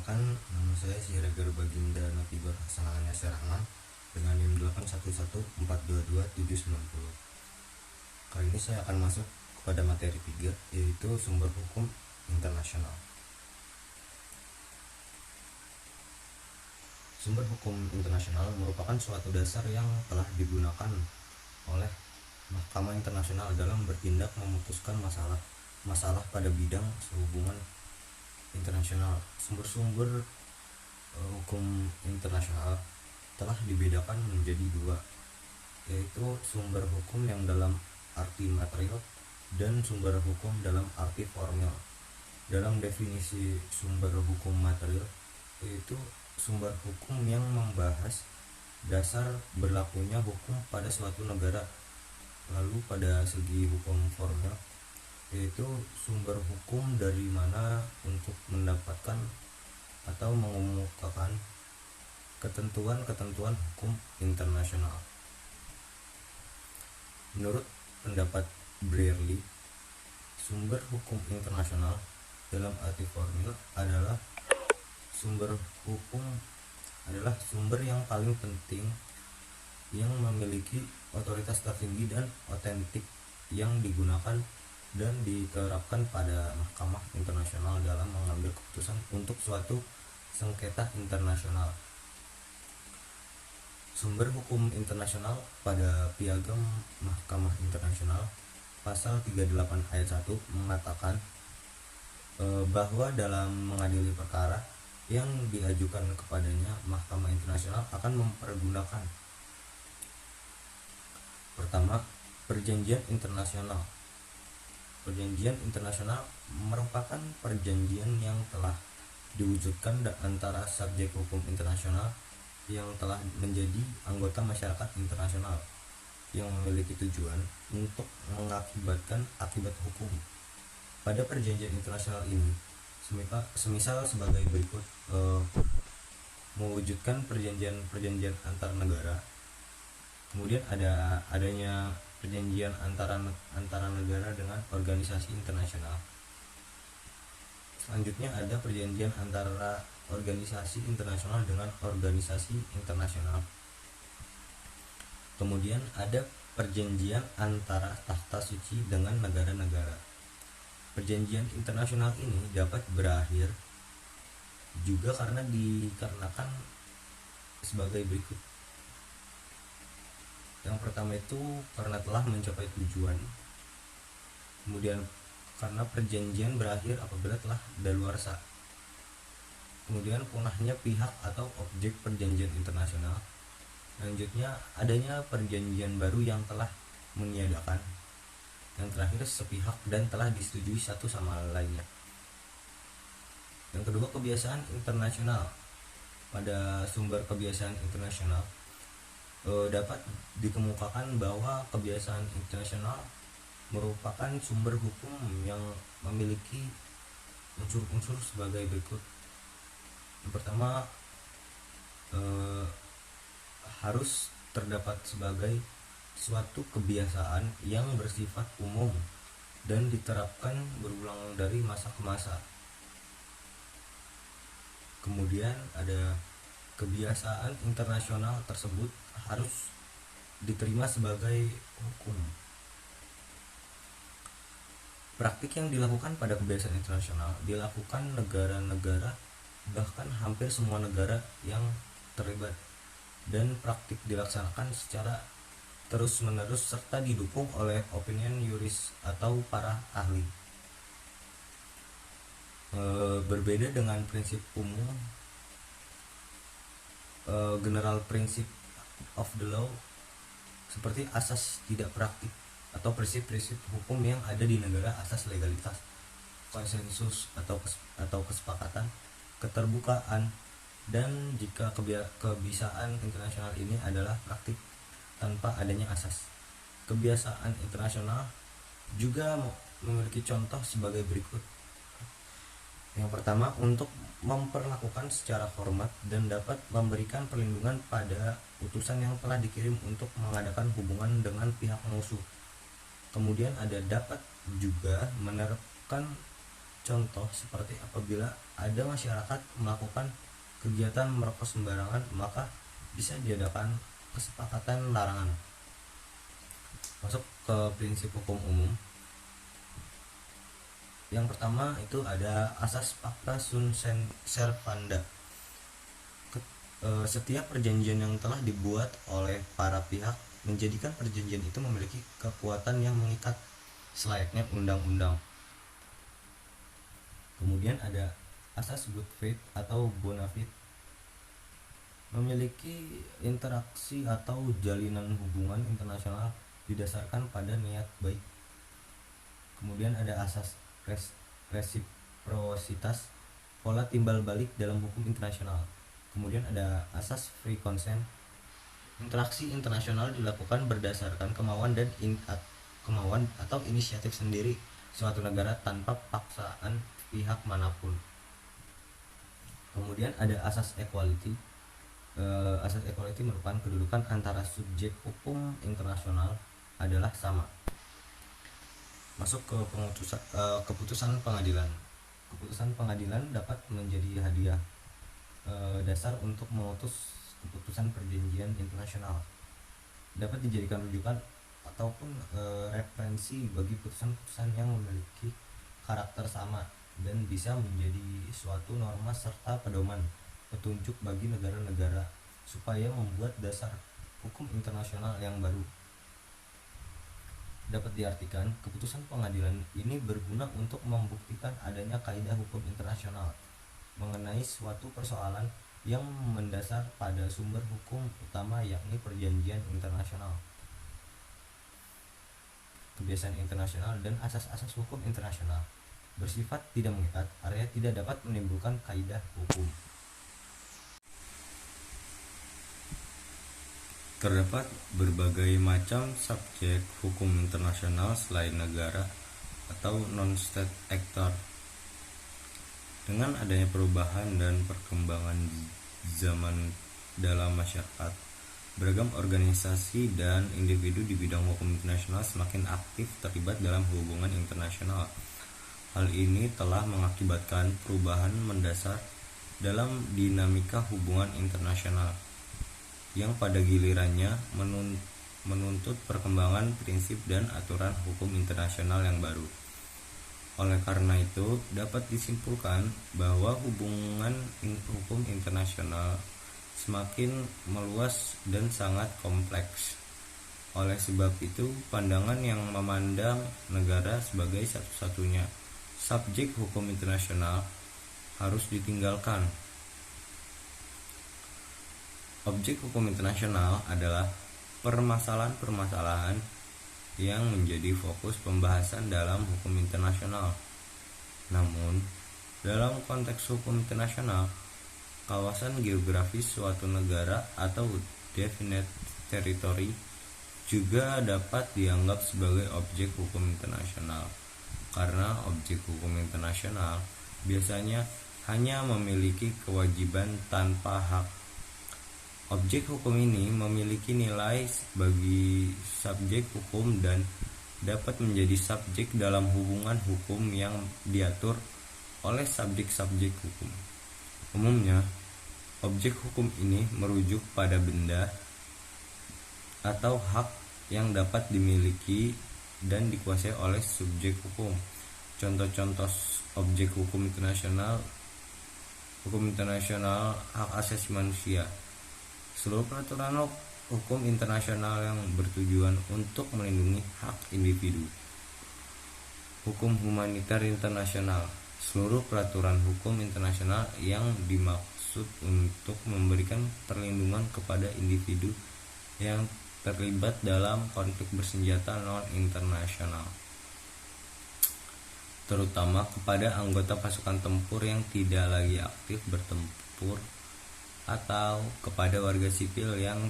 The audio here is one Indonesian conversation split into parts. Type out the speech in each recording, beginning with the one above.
Perkenalkan, nama saya Siregar Baginda Notibor Hasanahnya Serahman dengan NIM 811422790. Kali ini saya akan masuk kepada materi 3, yaitu sumber hukum internasional. Sumber hukum internasional merupakan suatu dasar yang telah digunakan oleh Mahkamah Internasional dalam bertindak memutuskan masalah pada bidang sehubungan internasional. Sumber-sumber hukum internasional telah dibedakan menjadi dua, yaitu sumber hukum yang dalam arti material dan sumber hukum dalam arti formil. Dalam definisi sumber hukum material, yaitu sumber hukum yang membahas dasar berlakunya hukum pada suatu negara. Lalu pada segi hukum formil, yaitu sumber hukum dari mana untuk mendapatkan atau mengemukakan ketentuan-ketentuan hukum internasional. Menurut pendapat Brearley, sumber hukum internasional dalam arti formil adalah sumber yang paling penting yang memiliki otoritas tertinggi dan otentik yang digunakan dan diterapkan pada Mahkamah Internasional dalam mengambil keputusan untuk suatu sengketa internasional. Sumber hukum internasional pada Piagam Mahkamah Internasional pasal 38 ayat 1 mengatakan bahwa dalam mengadili perkara yang diajukan kepadanya, Mahkamah Internasional akan mempergunakan: pertama, perjanjian internasional. Perjanjian internasional merupakan perjanjian yang telah diwujudkan antara subjek hukum internasional yang telah menjadi anggota masyarakat internasional yang memiliki tujuan untuk mengakibatkan akibat hukum. Pada perjanjian internasional ini, semisal sebagai berikut: mewujudkan perjanjian antar negara. Kemudian adanya perjanjian antara negara dengan organisasi internasional. Selanjutnya ada perjanjian antara organisasi internasional dengan organisasi internasional. Kemudian ada perjanjian antara takhta suci dengan negara-negara. Perjanjian internasional ini dapat berakhir juga dikarenakan sebagai berikut. Yang pertama itu karena telah mencapai tujuan. Kemudian karena perjanjian berakhir apabila telah daluarsa. Kemudian punahnya pihak atau objek perjanjian internasional. Selanjutnya adanya perjanjian baru yang telah meniadakan. Yang terakhir sepihak dan telah disetujui satu sama lainnya. Yang kedua, kebiasaan internasional. Pada sumber kebiasaan internasional dapat dikemukakan bahwa kebiasaan internasional merupakan sumber hukum yang memiliki unsur-unsur sebagai berikut. Yang pertama, harus terdapat sebagai suatu kebiasaan yang bersifat umum dan diterapkan berulang dari masa ke masa. Kemudian ada kebiasaan internasional tersebut harus diterima sebagai hukum. Praktik yang dilakukan pada kebiasaan internasional dilakukan negara-negara, bahkan hampir semua negara yang terlibat, dan praktik dilaksanakan secara terus-menerus serta didukung oleh opinion juris atau para ahli. Berbeda dengan prinsip umum, general principle of the law, seperti asas tidak praktik atau prinsip-prinsip hukum yang ada di negara, asas legalitas, konsensus atau kesepakatan, keterbukaan, dan jika kebiasaan internasional ini adalah praktik tanpa adanya asas. Kebiasaan internasional juga memiliki contoh sebagai berikut. Yang pertama, untuk memperlakukan secara hormat dan dapat memberikan perlindungan pada utusan yang telah dikirim untuk mengadakan hubungan dengan pihak musuh. Kemudian ada dapat juga menerapkan Contoh seperti apabila ada masyarakat melakukan kegiatan merokok sembarangan, maka bisa diadakan kesepakatan larangan. Masuk ke prinsip hukum umum. Yang pertama itu ada asas pacta sunt servanda. Setiap perjanjian yang telah dibuat oleh para pihak menjadikan perjanjian itu memiliki kekuatan yang mengikat selayaknya undang-undang. Kemudian ada asas good faith atau bona fide, memiliki interaksi atau jalinan hubungan internasional didasarkan pada niat baik. Kemudian ada asas resiprositas, pola timbal balik dalam hukum internasional. Kemudian ada asas free consent, interaksi internasional dilakukan berdasarkan kemauan atau inisiatif sendiri suatu negara tanpa paksaan pihak manapun. Kemudian ada asas equality. Asas equality merupakan kedudukan antara subjek hukum internasional adalah sama. Masuk ke keputusan pengadilan. Keputusan pengadilan dapat menjadi hadiah dasar untuk memutus keputusan perjanjian internasional, dapat dijadikan rujukan ataupun referensi bagi putusan-putusan yang memiliki karakter sama dan bisa menjadi suatu norma serta pedoman petunjuk bagi negara-negara supaya membuat dasar hukum internasional yang baru. Dapat diartikan, keputusan pengadilan ini berguna untuk membuktikan adanya kaidah hukum internasional mengenai suatu persoalan yang mendasar pada sumber hukum utama yakni perjanjian internasional, kebiasaan internasional, dan asas-asas hukum internasional. Bersifat tidak mengikat, artinya tidak dapat menimbulkan kaidah hukum. Terdapat berbagai macam subjek hukum internasional selain negara atau non-state actor. Dengan adanya perubahan dan perkembangan zaman dalam masyarakat, beragam organisasi dan individu di bidang hukum internasional semakin aktif terlibat dalam hubungan internasional. Hal ini telah mengakibatkan perubahan mendasar dalam dinamika hubungan internasional, yang pada gilirannya menuntut perkembangan prinsip dan aturan hukum internasional yang baru. Oleh karena itu, dapat disimpulkan bahwa hubungan hukum internasional semakin meluas dan sangat kompleks. Oleh sebab itu, pandangan yang memandang negara sebagai satu-satunya subjek hukum internasional harus ditinggalkan. Objek hukum internasional adalah permasalahan-permasalahan yang menjadi fokus pembahasan dalam hukum internasional. Namun, dalam konteks hukum internasional, kawasan geografis suatu negara atau definite territory juga dapat dianggap sebagai objek hukum internasional, karena objek hukum internasional biasanya hanya memiliki kewajiban tanpa hak. Objek hukum ini memiliki nilai bagi subjek hukum dan dapat menjadi subjek dalam hubungan hukum yang diatur oleh subjek-subjek hukum. Umumnya, objek hukum ini merujuk pada benda atau hak yang dapat dimiliki dan dikuasai oleh subjek hukum. Contoh-contoh objek hukum internasional hak asasi manusia. Seluruh peraturan hukum internasional yang bertujuan untuk melindungi hak individu. Hukum humaniter internasional. Seluruh peraturan hukum internasional yang dimaksud untuk memberikan perlindungan kepada individu yang terlibat dalam konflik bersenjata non-internasional, terutama kepada anggota pasukan tempur yang tidak lagi aktif bertempur atau kepada warga sipil yang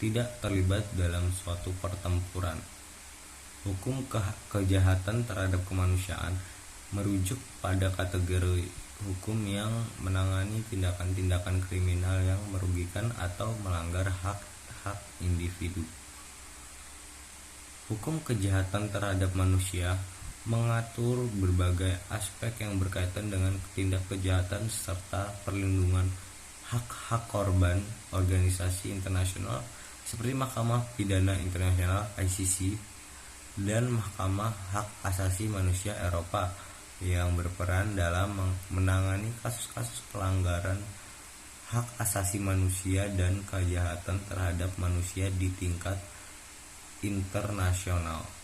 tidak terlibat dalam suatu pertempuran. Hukum kejahatan terhadap kemanusiaan merujuk pada kategori hukum yang menangani tindakan-tindakan kriminal yang merugikan atau melanggar hak-hak individu. Hukum kejahatan terhadap manusia mengatur berbagai aspek yang berkaitan dengan tindak kejahatan serta perlindungan hak-hak korban. Organisasi internasional seperti Mahkamah Pidana Internasional (ICC) dan Mahkamah Hak Asasi Manusia Eropa yang berperan dalam menangani kasus-kasus pelanggaran hak asasi manusia dan kejahatan terhadap manusia di tingkat internasional.